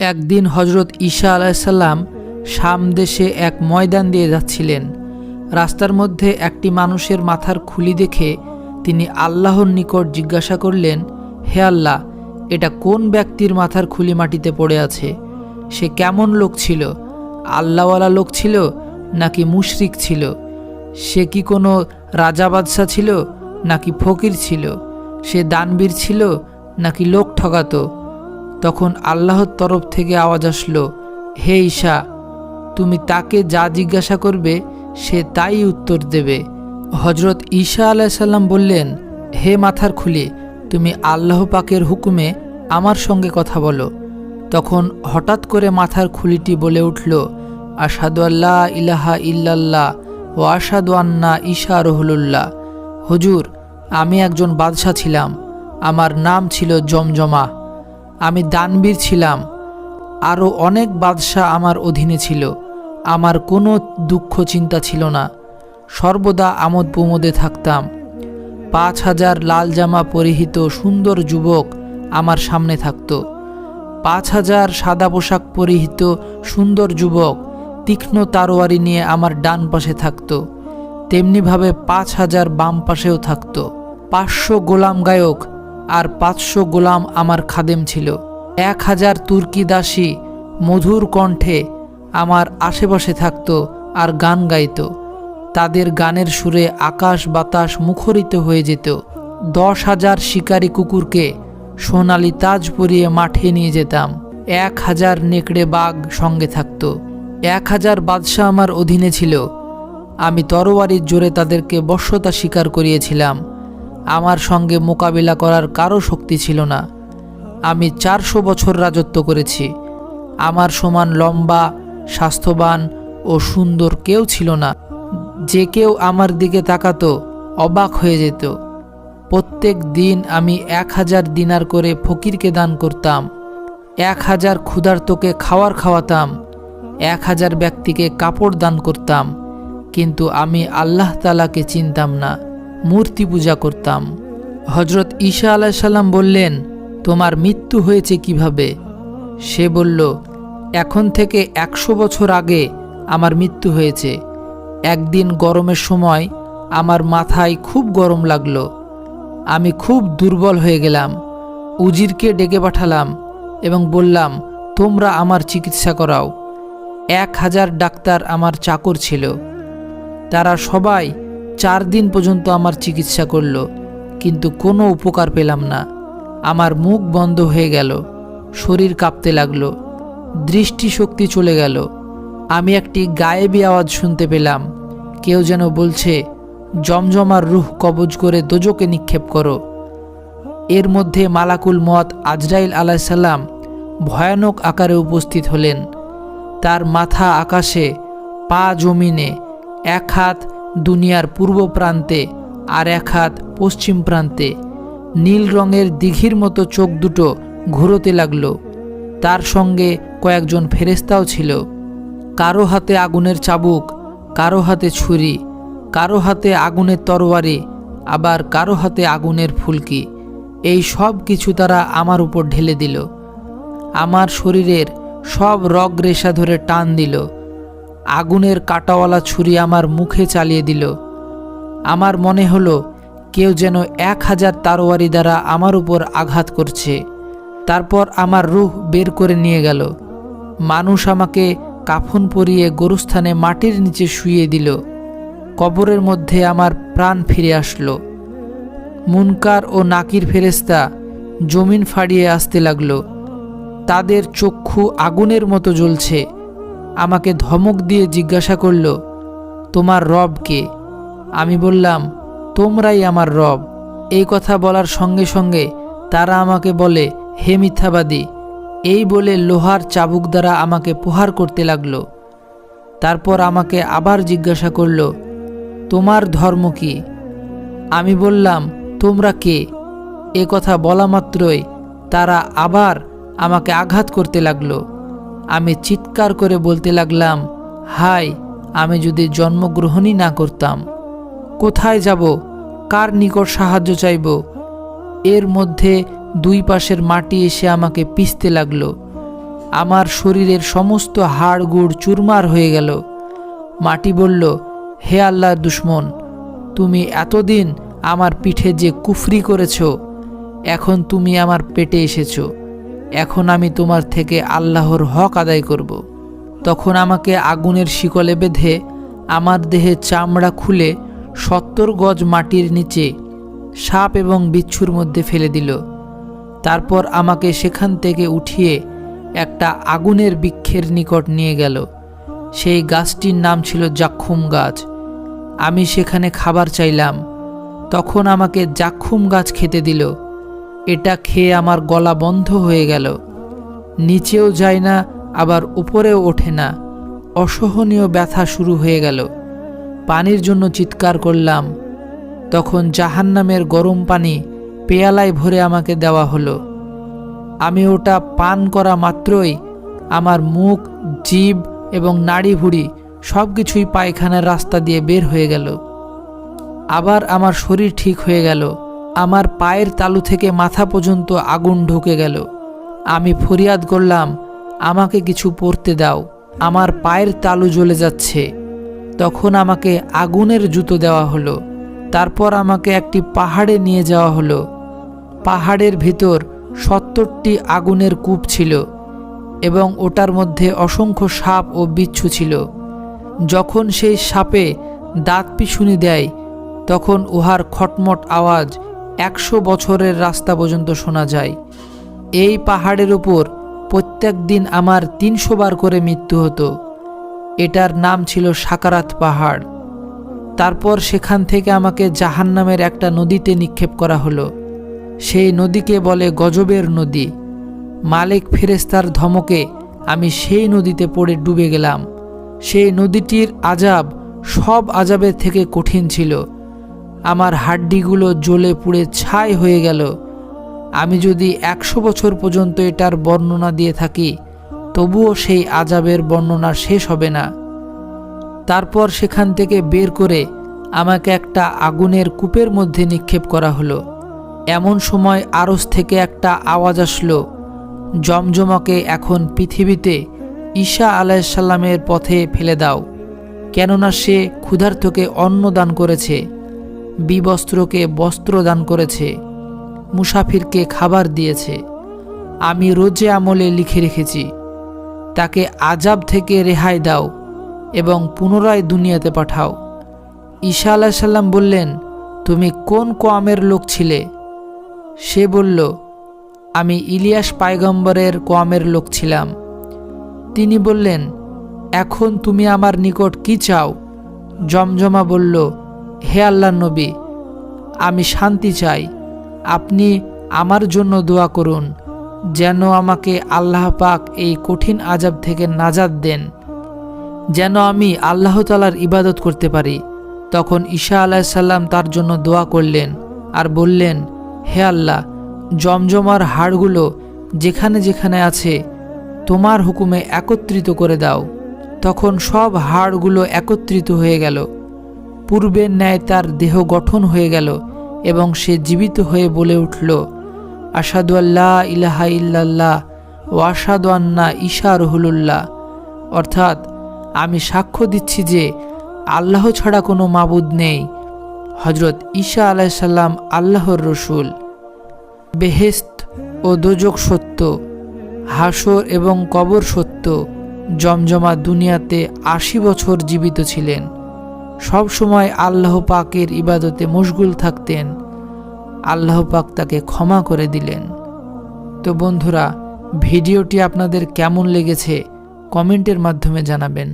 একদিন হজরত ঈসা আলাইসাল্লাম শাম দেশে এক ময়দান দিয়ে যাচ্ছিলেন। রাস্তার মধ্যে একটি মানুষের মাথার খুলি দেখে তিনি আল্লাহর নিকট জিজ্ঞাসা করলেন, হে আল্লাহ, এটা কোন ব্যক্তির মাথার খুলি মাটিতে পড়ে আছে? সে কেমন লোক ছিল? আল্লাহওয়ালা লোক ছিল নাকি মুশরিক ছিল? সে কি কোনো রাজা বাদশা ছিল নাকি ফকির ছিল? সে দানবীর ছিল নাকি লোক ঠকাতো? তখন আল্লাহর তরফ থেকে আওয়াজ আসলো, হে ঈসা, তুমি তাকে যা জিজ্ঞাসা করবে সে তাই উত্তর দেবে। হজরত ঈসা আলাইসাল্লাম বললেন, হে মাথার খুলি, তুমি আল্লাহ পাকের হুকুমে আমার সঙ্গে কথা বলো। তখন হঠাৎ করে মাথার খুলিটি বলে উঠল, আশহাদু আল্লা ইলাহা ইল্লাল্লাহ ও আশহাদু আন্না ঈসা রুহুল্লাহ। হুজুর, আমি একজন বাদশা ছিলাম। আমার নাম ছিল জমজমা। আমি দানবীর ছিলাম। আরও অনেক বাদশা আমার অধীনে ছিল। আমার কোনো দুঃখ চিন্তা ছিল না। সর্বদা আমোদ প্রমোদে থাকতাম। 5000 লাল জামা পরিহিত সুন্দর যুবক আমার সামনে থাকত। 5000 সাদা পোশাক পরিহিত সুন্দর যুবক তীক্ষ্ণ তারোয়ারি নিয়ে আমার ডান পাশে থাকত। তেমনিভাবে 5000 বাম পাশেও থাকত। 500 গোলাম গায়ক আর 500 গোলাম আমার খাদেম ছিল। 1000 তুর্কি দাসী মধুর কণ্ঠে আমার আশেপাশে থাকত আর গান গাইত। তাদের গানের সুরে আকাশ বাতাস মুখরিত হয়ে যেত। 10,000 শিকারী কুকুরকে সোনালি তাজ পরিয়ে মাঠে নিয়ে যেতাম। 1000 নেকড়ে বাঘ সঙ্গে থাকত। 1000 বাদশা আমার অধীনে ছিল। আমি তরবারির জোরে তাদেরকে বশ্যতা স্বীকার করিয়েছিলাম। আমার সঙ্গে মোকাবিলা করার কারো শক্তি ছিল না। আমি 400 বছর রাজত্ব করেছি। আমার সমান লম্বা, স্বাস্থ্যবান ও সুন্দর কেউ ছিল না। যে কেউ আমার দিকে তাকাতো অবাক হয়ে যেত। প্রত্যেক দিন আমি 1000 দিনার করে ফকিরকে দান করতাম। 1000 ক্ষুধার্তকে খাওয়ার খাওয়াতাম। 1000 ব্যক্তিকে কাপড় দান করতাম। কিন্তু আমি আল্লাহ তাআলাকে চিনতাম না, মূর্তি পূজা করতাম। হজরত ঈসা আলাইসাল্লাম বললেন, তোমার মৃত্যু হয়েছে কিভাবে? সে বলল, এখন থেকে 100 বছর আগে আমার মৃত্যু হয়েছে। একদিন গরমের সময় আমার মাথায় খুব গরম লাগলো। আমি খুব দুর্বল হয়ে গেলাম। উজিরকে ডেকে পাঠালাম এবং বললাম, তোমরা আমার চিকিৎসা করাও। 1000 ডাক্তার আমার চাকর ছিল। তারা সবাই 4 দিন পর্যন্ত আমার চিকিৎসা করল, কিন্তু কোনো উপকার পেলাম না। আমার মুখ বন্ধ হয়ে গেল, শরীর কাঁপতে লাগলো, দৃষ্টিশক্তি চলে গেল। আমি একটি গায়েবী আওয়াজ শুনতে পেলাম। কেউ যেন বলছে, জমজমার রূহ কবজ করে দোজকে নিক্ষেপ করো। এর মধ্যে মালাকুল মওত আজরাইল আলাইসাল্লাম ভয়ানক আকারে উপস্থিত হলেন। তার মাথা আকাশে, পা জমিনে, এক হাত দুনিয়ার পূর্ব প্রান্তে আর এক হাত পশ্চিম প্রান্তে। নীল রঙের দিঘির মতো চোখ দুটো ঘুরোতে লাগলো। তার সঙ্গে কয়েকজন ফেরেশতাও ছিল। কারো হাতে আগুনের চাবুক, কারো হাতে ছুরি, কারো হাতে আগুনের তরবারি, আবার কারো হাতে আগুনের ফুলকি। এই সব কিছু তারা আমার উপর ঢেলে দিল। আমার শরীরের সব রগ রেশা ধরে টান দিল। আগুনের কাঁটাওয়ালা ছুরি আমার মুখে চালিয়ে দিল। আমার মনে হলো কেউ যেন 1000 তরবারি দ্বারা আমার উপর আঘাত করছে। তারপর আমার রূহ বের করে নিয়ে গেল। মানুষ আমাকে কাফন পরিয়ে গোরস্থানে মাটির নিচে শুইয়ে দিল। কবরের মধ্যে আমার প্রাণ ফিরে আসলো। মুনকার ও নাকির ফেরেশতা জমিন ফাড়িয়ে আসতে লাগলো। তাদের চক্ষু আগুনের মতো জ্বলছে। আমাকে ধমক দিয়ে জিজ্ঞাসা করল, তোমার রব কে? আমি বললাম, তোমরাই আমার রব। এই কথা বলার সঙ্গে সঙ্গে তারা আমাকে বলে, হে মিথ্যাবাদী। এই বলে লোহার চাবুক দ্বারা আমাকে প্রহার করতে লাগলো। তারপর আমাকে আবার জিজ্ঞাসা করল, তোমার ধর্ম কি? আমি বললাম, তোমরা কে? এ কথা বলা মাত্রই তারা আবার আমাকে আঘাত করতে লাগলো। আমি চিৎকার করে বলতে লাগলাম, হায়, আমি যদি জন্মগ্রহণই না করতাম! কোথায় যাব? কার নিকট সাহায্য চাইব? এর মধ্যে দুই পাশের মাটি এসে আমাকে পিষতে লাগলো। আমার শরীরের সমস্ত হাড়গুড় চুরমার হয়ে গেল। মাটি বলল, হে আল্লাহর দুশমন, তুমি এতদিন আমার পিঠে যে কুফরি করেছ, এখন তুমি আমার পেটে এসেছ। এখন আমি তোমার থেকে আল্লাহর হক আদায় করব। তখন আমাকে আগুনের শিকলে বেঁধে আমার দেহে চামড়া খুলে 70 গজ মাটির নিচে সাপ এবং বিচ্ছুর মধ্যে ফেলে দিল। তারপর আমাকে সেখান থেকে উঠিয়ে একটা আগুনের বৃক্ষের নিকট নিয়ে গেল। সেই গাছটির নাম ছিল জাক্কুম গাছ। আমি সেখানে খাবার চাইলাম, তখন আমাকে জাক্কুম গাছ খেতে দিল। এটা খেয়ে আমার গলা বন্ধ হয়ে গেল, নিচেও যায় না আবার উপরেও ওঠে না। অসহনীয় ব্যথা শুরু হয়ে গেল। পানির জন্য চিৎকার করলাম। তখন জাহান্নামের গরম পানি পেয়ালায় ভরে আমাকে দেওয়া হলো। আমি ওটা পান করা মাত্রই আমার মুখ, জিভ এবং নাড়ি ভুড়ি সব কিছুই পায়খানার রাস্তা দিয়ে বের হয়ে গেল। আবার আমার শরীর ঠিক হয়ে গেল। আমার পায়ের তালু থেকে মাথা পর্যন্ত আগুন ঢুকে গেল। আমি ফরিয়াদ করলাম, আমাকে কিছু পরতে দাও, আমার পায়ের তালু জ্বলে যাচ্ছে। তখন আমাকে আগুনের জুতো দেওয়া হলো। তারপর আমাকে একটি পাহাড়ে নিয়ে যাওয়া হলো। পাহাড়ের ভিতর 70টি আগুনের কূপ ছিল এবং ওটার মধ্যে অসংখ্য সাপ ও বিচ্ছু ছিল। যখন সেই সাপে দাঁত পিছুনি দেয়, তখন উহার খটমট আওয়াজ 100 বছরের রাস্তা পর্যন্ত শোনা যায়। এই পাহাড়ের উপর প্রত্যেক দিন আমার 300 বার করে মৃত্যু হতো। এটার নাম ছিল সাকারাত পাহাড়। তারপর সেখান থেকে আমাকে জাহান্নামের একটা নদীতে নিক্ষেপ করা হলো। সেই নদীকে বলে গজবের নদী। মালিক ফেরেশতার ধমকে আমি সেই নদীতে পড়ে ডুবে গেলাম। সেই নদীটির আযাব সব আযাবের থেকে কঠিন ছিল। আমার হাড্ডিগুলো জ্বলে পুড়ে ছাই হয়ে গেল। আমি যদি 100 বছর পর্যন্ত এটার বর্ণনা দিয়ে থাকি, তবুও সেই আযাবের বর্ণনা শেষ হবে না। তারপর সেখান থেকে বের করে আমাকে একটা আগুনের কূপের মধ্যে নিক্ষেপ করা হলো। এমন সময় আরশ থেকে একটা আওয়াজ আসলো, জমজমাকে এখন পৃথিবীতে ঈসা আলাইহিসসালামের পথে ফেলে দাও, কেননা সে ক্ষুধার্তকে অন্ন দান করেছে, বিবস্ত্রকে বস্ত্র দান করেছে, মুসাফিরকে খাবার দিয়েছে। আমি রোজে আমলে লিখে রেখেছি। তাকে আযাব থেকে রেহাই দাও এবং পুনরায় দুনিয়াতে পাঠাও। ঈসা আলাইহিসসালাম বললেন, তুমি কোন কওমের লোক ছিলে? সে বলল, আমি ইলিয়াস পয়গম্বরের কওমের লোক ছিলাম। তিনি বললেন, এখন তুমি আমার নিকট কি চাও? জমজমা বলল, হে আল্লাহর নবী, আমি শান্তি চাই। আপনি আমার জন্য দোয়া করুন, যেন আমাকে আল্লাহ পাক এই কঠিন আযাব থেকে নাজাত দেন, যেন আমি আল্লাহ তাআলার ইবাদত করতে পারি। তখন ঈসা আলাইহিসসালাম তার জন্য দোয়া করলেন আর বললেন, হে আল্লাহ, জমজমার হাড়গুলো যেখানে যেখানে আছে তোমার হুকুমে একত্রিত করে দাও। তখন সব হাড়গুলো একত্রিত হয়ে গেল। পূর্বের ন্যায় তার দেহ গঠন হয়ে গেল এবং সে জীবিত হয়ে বলে উঠল, আশহাদু আল্লা ইলাহা ইল্লাল্লাহ ওয়া আশহাদু আন্না ঈসা রুহুল্লাহ, অর্থাৎ আমি সাক্ষ্য দিচ্ছি যে আল্লাহ ছাড়া কোনো মাবুদ নেই, হযরত ঈসা আলাইহিসসালাম আল্লাহর রসুল। বেহেশত ও দোজখ সত্য, হাসর এবং কবর সত্য। জমজমা দুনিয়াতে 80 বছর জীবিত ছিলেন। সব সময় আল্লাহ পাকের ইবাদতে মশগুল থাকতেন। আল্লাহ পাক তাকে ক্ষমা করে দিলেন। তো বন্ধুরা, ভিডিওটি আপনাদের কেমন লেগেছে কমেন্টের মাধ্যমে জানাবেন।